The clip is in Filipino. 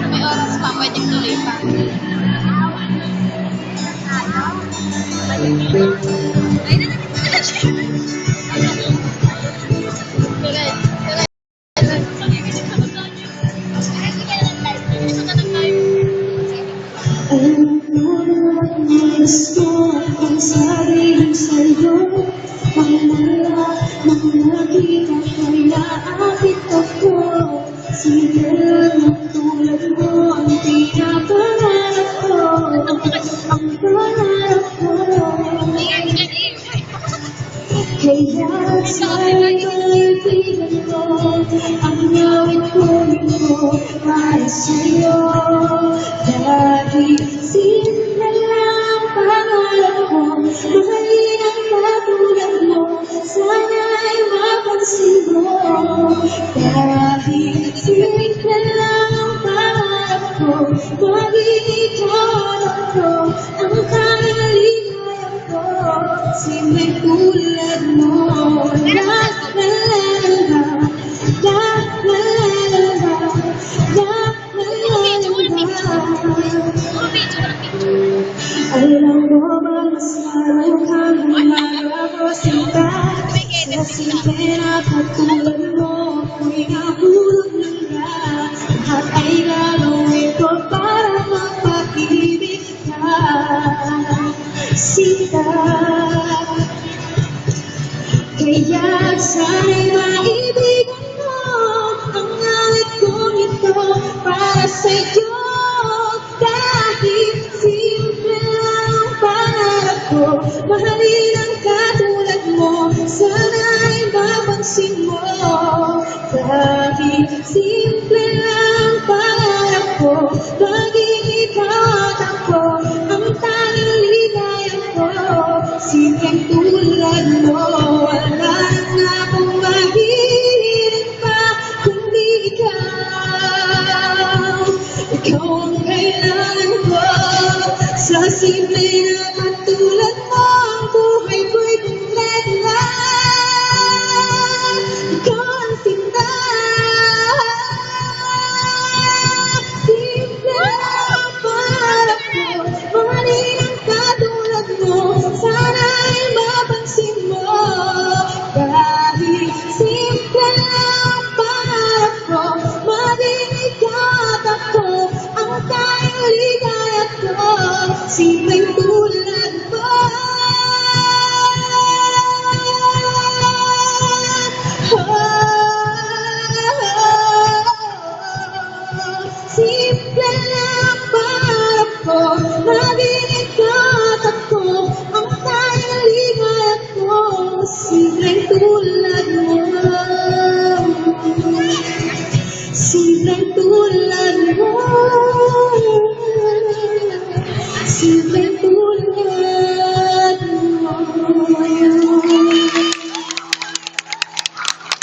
May oras pa, pwedeng tuloy pa. Ay, gusto akong sabihin sa'yo, pangmala nang nakita ko'y naapit ako. Sige lang tulad mo ang pinapangarap ko, ang pangarap ko. Kaya sa'yo kaibigan ko, ang awit ko para sa'yo. Dahil simple lang pangarap ko, mahalin ang katulad mo, sana'y mapansin mo. Dahil simple lang ang pangarap ko, maging ikaw ako, ang kaligayahan ko, simpleng tulad mo. La la la la, la la la la, la alam mo ba mas lalo kang humarap o sinta sa simple na katulad mo, ako'y nahulog ng lahat. Lahat ay gagawin ko para mapag-ibig ka, sinta. Kaya sana'y maibigan mo ang awit kong ito para sa'yo. Dahil simple lang ang pangarap ko, mahalin ang katulad mo, sana'y mapansin mo. Dahil simple lang ang pangarap ko, maging ikaw at ako, ang tanging ligayan ko, simpleng tulad mo. Wala na akong mahihiling pa kundi ikaw. Ikaw ang kailangan ko, sa simple na katulad mo, ang buhay ko'y kumpleto. Ikaw ang sinta, simple lang ang pangarap ko, mahalin ang katulad mo, sana'y mapansin mo. Dahil simple lang ang pangarap ko, maging ikaw at ako, ang tanging ligaya't ko, simpleng tulad mo. Simple lang ang pangarap ko, maging ikaw at ako, ang tanging ligaya't ko, simpleng tulad mo. Simpleng tulad mo. Simpleng tulad mo.